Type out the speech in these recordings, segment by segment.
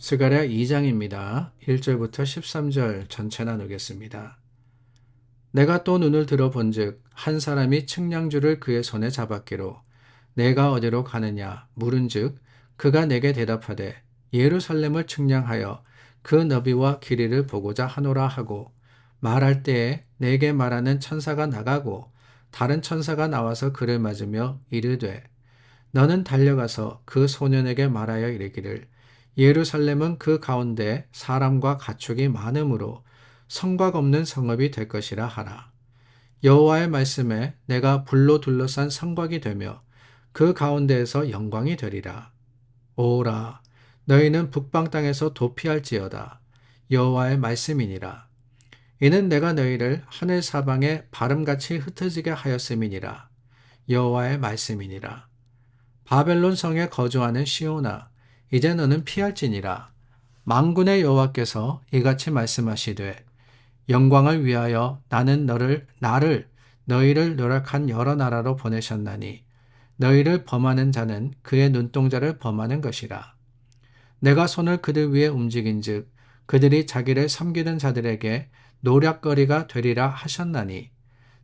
스가랴 2장입니다. 1절부터 13절 전체 나누겠습니다. 내가 또 눈을 들어 본즉 한 사람이 측량줄을 그의 손에 잡았기로 내가 어디로 가느냐 물은즉 그가 내게 대답하되 예루살렘을 측량하여 그 너비와 길이를 보고자 하노라 하고 말할 때에 내게 말하는 천사가 나가고 다른 천사가 나와서 그를 맞으며 이르되 너는 달려가서 그 소년에게 말하여 이르기를 예루살렘은 그 가운데 사람과 가축이 많으므로 성곽 없는 성읍이 될 것이라 하라. 여호와의 말씀에 내가 불로 둘러싼 성곽이 되며 그 가운데에서 영광이 되리라. 오라, 너희는 북방 땅에서 도피할지어다. 여호와의 말씀이니라. 이는 내가 너희를 하늘 사방에 바람같이 흩어지게 하였음이니라. 여호와의 말씀이니라. 바벨론 성에 거주하는 시온아, 이제 너는 피할지니라. 만군의 여호와께서 이같이 말씀하시되 영광을 위하여 나는 나를 너희를 노력한 여러 나라로 보내셨나니 너희를 범하는 자는 그의 눈동자를 범하는 것이라. 내가 손을 그들 위에 움직인즉 그들이 자기를 섬기는 자들에게 노략거리가 되리라 하셨나니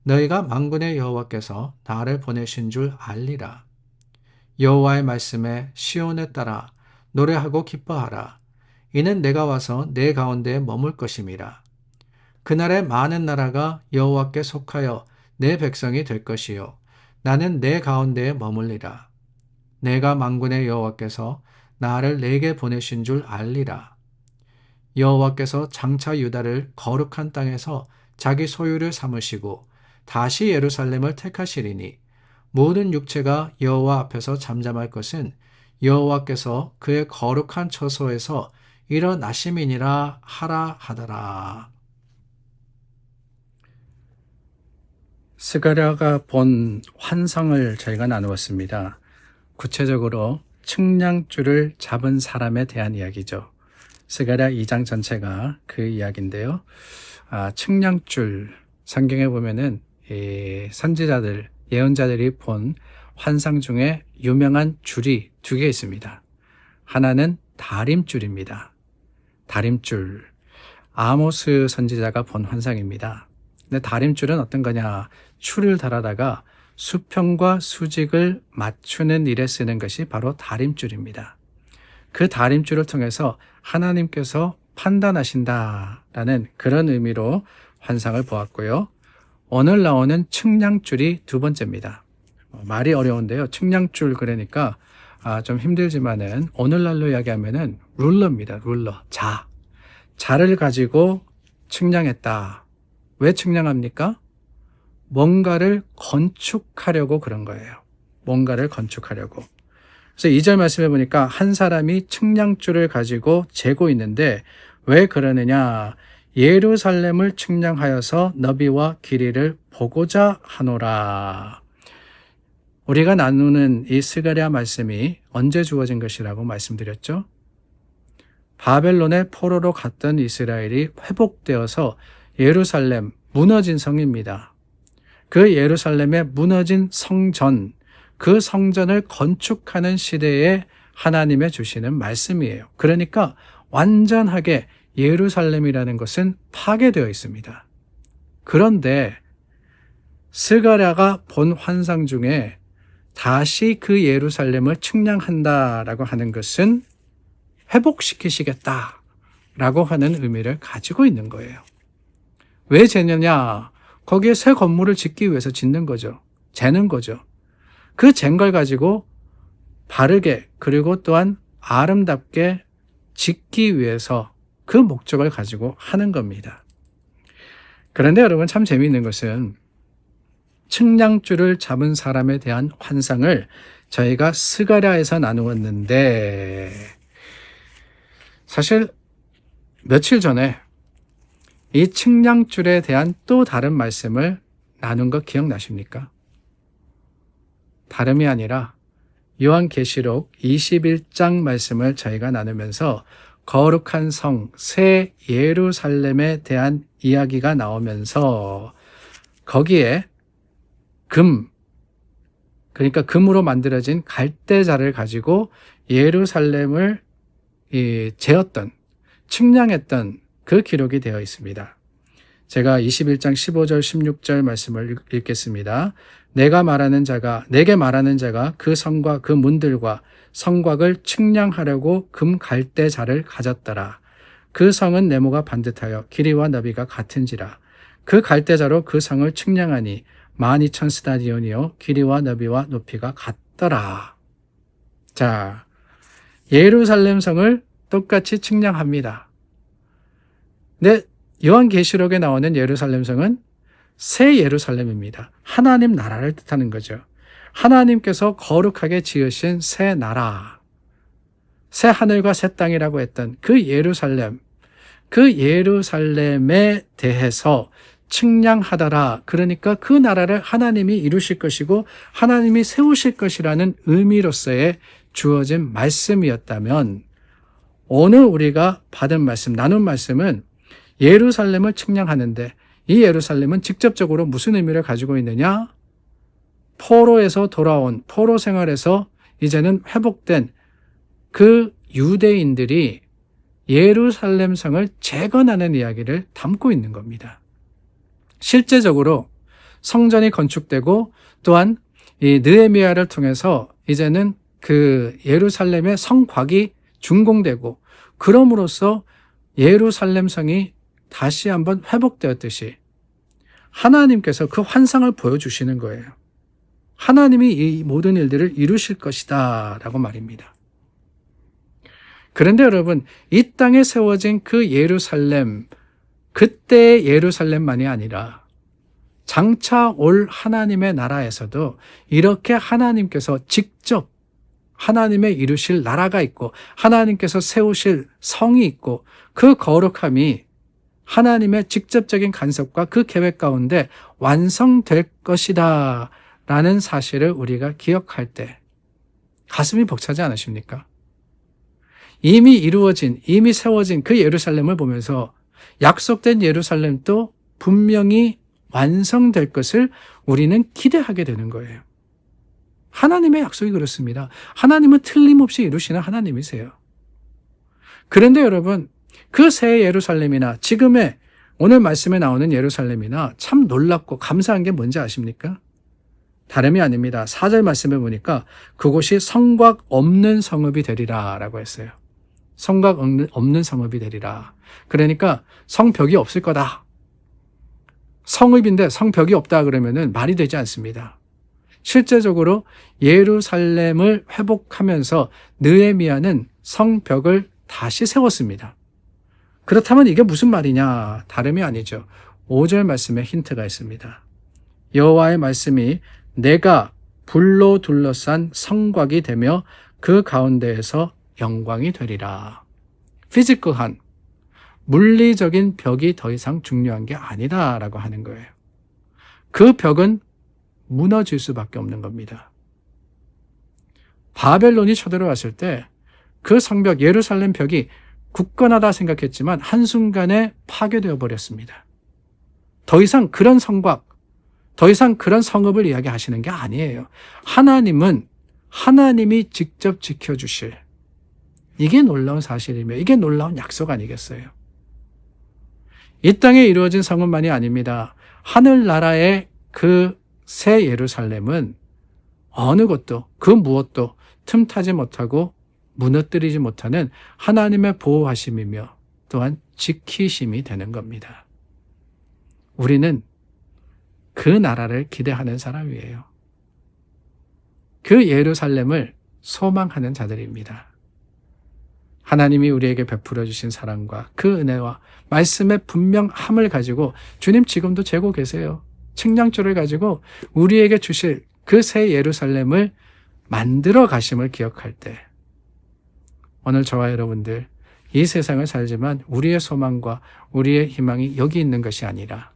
너희가 만군의 여호와께서 나를 보내신 줄 알리라. 여호와의 말씀에 시온에 따라 노래하고 기뻐하라. 이는 내가 와서 내 가운데에 머물 것임이라. 그날에 많은 나라가 여호와께 속하여 내 백성이 될 것이요 나는 내 가운데에 머물리라. 내가 만군의 여호와께서 나를 내게 보내신 줄 알리라. 여호와께서 장차 유다를 거룩한 땅에서 자기 소유를 삼으시고 다시 예루살렘을 택하시리니 모든 육체가 여호와 앞에서 잠잠할 것은 여호와께서 그의 거룩한 처소에서 일어나심이니라 하라 하더라. 스가랴가 본 환상을 저희가 나누었습니다. 구체적으로 측량줄을 잡은 사람에 대한 이야기죠. 스가랴 2장 전체가 그 이야기인데요. 측량줄, 성경에 보면은 선지자들, 예언자들이 본 환상 중에 유명한 줄이 두 개 있습니다. 하나는 다림줄입니다. 다림줄, 아모스 선지자가 본 환상입니다. 근데 다림줄은 어떤 거냐? 줄을 달아다가 수평과 수직을 맞추는 일에 쓰는 것이 바로 다림줄입니다. 그 다림줄을 통해서 하나님께서 판단하신다라는 그런 의미로 환상을 보았고요. 오늘 나오는 측량줄이 두 번째입니다. 말이 어려운데요. 측량줄 그러니까 좀 힘들지만은 오늘날로 이야기하면은 룰러입니다. 룰러. 자를 가지고 측량했다. 왜 측량합니까? 뭔가를 건축하려고 그런 거예요. 뭔가를 건축하려고. 그래서 2절 말씀해 보니까 한 사람이 측량줄을 가지고 재고 있는데 왜 그러느냐? 예루살렘을 측량하여서 너비와 길이를 보고자 하노라. 우리가 나누는 이 스가랴 말씀이 언제 주어진 것이라고 말씀드렸죠? 바벨론의 포로로 갔던 이스라엘이 회복되어서 예루살렘, 무너진 성입니다. 그 예루살렘의 무너진 성전, 그 성전을 건축하는 시대에 하나님의 주시는 말씀이에요. 그러니까 완전하게 예루살렘이라는 것은 파괴되어 있습니다. 그런데 스가랴가 본 환상 중에 다시 그 예루살렘을 측량한다라고 하는 것은 회복시키시겠다라고 하는 의미를 가지고 있는 거예요. 왜 재느냐? 거기에 새 건물을 짓기 위해서 짓는 거죠. 재는 거죠. 그 잰 걸 가지고 바르게 그리고 또한 아름답게 짓기 위해서 그 목적을 가지고 하는 겁니다. 그런데 여러분 참 재미있는 것은 측량줄을 잡은 사람에 대한 환상을 저희가 스가랴에서 나누었는데 사실 며칠 전에 이 측량줄에 대한 또 다른 말씀을 나눈 거 기억나십니까? 다름이 아니라 요한계시록 21장 말씀을 저희가 나누면서 거룩한 성, 새 예루살렘에 대한 이야기가 나오면서 거기에 그러니까 금으로 만들어진 갈대자를 가지고 예루살렘을 재었던, 측량했던 그 기록이 되어 있습니다. 제가 21장 15절 16절 말씀을 읽겠습니다. 내게 말하는 자가 그 성과 그 문들과 성곽을 측량하려고 금 갈대자를 가졌더라. 그 성은 네모가 반듯하여 길이와 너비가 같은지라. 그 갈대자로 그 성을 측량하니 12,000 스타디온이요 길이와 너비와 높이가 같더라. 자, 예루살렘 성을 똑같이 측량합니다. 근데 요한계시록에 나오는 예루살렘 성은 새 예루살렘입니다. 하나님 나라를 뜻하는 거죠. 하나님께서 거룩하게 지으신 새 나라, 새 하늘과 새 땅이라고 했던 그 예루살렘에 대해서 측량하더라. 그러니까 그 나라를 하나님이 이루실 것이고 하나님이 세우실 것이라는 의미로서의 주어진 말씀이었다면, 오늘 우리가 받은 말씀, 나눈 말씀은 예루살렘을 측량하는데, 이 예루살렘은 직접적으로 무슨 의미를 가지고 있느냐? 포로에서 돌아온, 포로 생활에서 이제는 회복된 그 유대인들이 예루살렘 성을 재건하는 이야기를 담고 있는 겁니다. 실제적으로 성전이 건축되고 또한 이 느헤미야를 통해서 이제는 그 예루살렘의 성곽이 준공되고, 그럼으로써 예루살렘 성이 다시 한번 회복되었듯이 하나님께서 그 환상을 보여주시는 거예요. 하나님이 이 모든 일들을 이루실 것이다 라고 말입니다. 그런데 여러분, 이 땅에 세워진 그 예루살렘, 그때의 예루살렘만이 아니라 장차 올 하나님의 나라에서도 이렇게 하나님께서 직접 하나님의 이루실 나라가 있고 하나님께서 세우실 성이 있고, 그 거룩함이 하나님의 직접적인 간섭과 그 계획 가운데 완성될 것이다 라는 사실을 우리가 기억할 때 가슴이 벅차지 않으십니까? 이미 이루어진, 이미 세워진 그 예루살렘을 보면서 약속된 예루살렘도 분명히 완성될 것을 우리는 기대하게 되는 거예요. 하나님의 약속이 그렇습니다. 하나님은 틀림없이 이루시는 하나님이세요. 그런데 여러분, 그 새 예루살렘이나 지금의 오늘 말씀에 나오는 예루살렘이나 참 놀랍고 감사한 게 뭔지 아십니까? 다름이 아닙니다. 4절 말씀에 보니까 그곳이 성곽 없는 성읍이 되리라 라고 했어요. 성곽 없는 성읍이 되리라. 그러니까 성벽이 없을 거다. 성읍인데 성벽이 없다 그러면은 말이 되지 않습니다. 실제적으로 예루살렘을 회복하면서 느헤미야는 성벽을 다시 세웠습니다. 그렇다면 이게 무슨 말이냐? 다름이 아니죠. 5절 말씀에 힌트가 있습니다. 여호와의 말씀이 내가 불로 둘러싼 성곽이 되며 그 가운데에서 영광이 되리라. 피지컬한, 물리적인 벽이 더 이상 중요한 게 아니다라고 하는 거예요. 그 벽은 무너질 수밖에 없는 겁니다. 바벨론이 쳐들어왔을 때 그 성벽, 예루살렘 벽이 굳건하다 생각했지만 한순간에 파괴되어 버렸습니다. 더 이상 그런 성곽, 더 이상 그런 성읍을 이야기하시는 게 아니에요. 하나님은 하나님이 직접 지켜주실, 이게 놀라운 사실이며 이게 놀라운 약속 아니겠어요? 이 땅에 이루어진 성읍만이 아닙니다. 하늘나라의 그 새 예루살렘은 어느 것도 그 무엇도 틈타지 못하고 무너뜨리지 못하는 하나님의 보호하심이며 또한 지키심이 되는 겁니다. 우리는 그 나라를 기대하는 사람이에요. 그 예루살렘을 소망하는 자들입니다. 하나님이 우리에게 베풀어 주신 사랑과 그 은혜와 말씀의 분명함을 가지고 주님 지금도 재고 계세요. 측량줄을 가지고 우리에게 주실 그 새 예루살렘을 만들어 가심을 기억할 때, 오늘 저와 여러분들 이 세상을 살지만 우리의 소망과 우리의 희망이 여기 있는 것이 아니라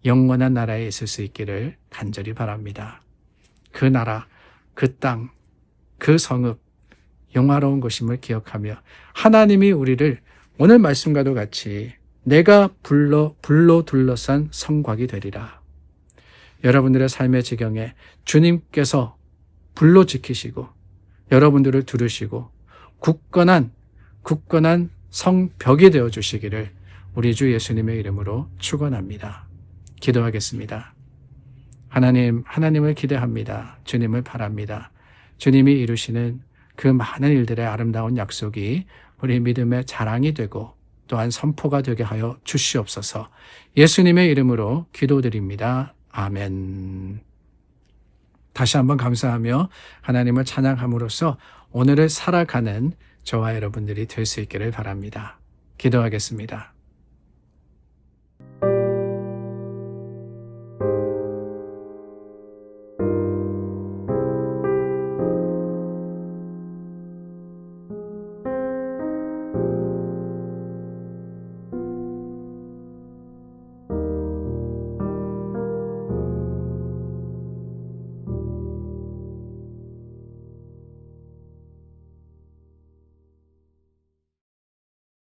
영원한 나라에 있을 수 있기를 간절히 바랍니다. 그 나라, 그 땅, 그 성읍, 영화로운 것임을 기억하며 하나님이 우리를 오늘 말씀과도 같이 내가 불로 둘러싼 성곽이 되리라. 여러분들의 삶의 지경에 주님께서 불로 지키시고 여러분들을 두르시고 굳건한 굳건한 성벽이 되어 주시기를 우리 주 예수님의 이름으로 축원합니다. 기도하겠습니다. 하나님, 하나님을 기대합니다. 주님을 바랍니다. 주님이 이루시는 그 많은 일들의 아름다운 약속이 우리 믿음의 자랑이 되고 또한 선포가 되게 하여 주시옵소서. 예수님의 이름으로 기도드립니다. 아멘. 다시 한번 감사하며 하나님을 찬양함으로써 오늘을 살아가는 저와 여러분들이 될 수 있기를 바랍니다. 기도하겠습니다.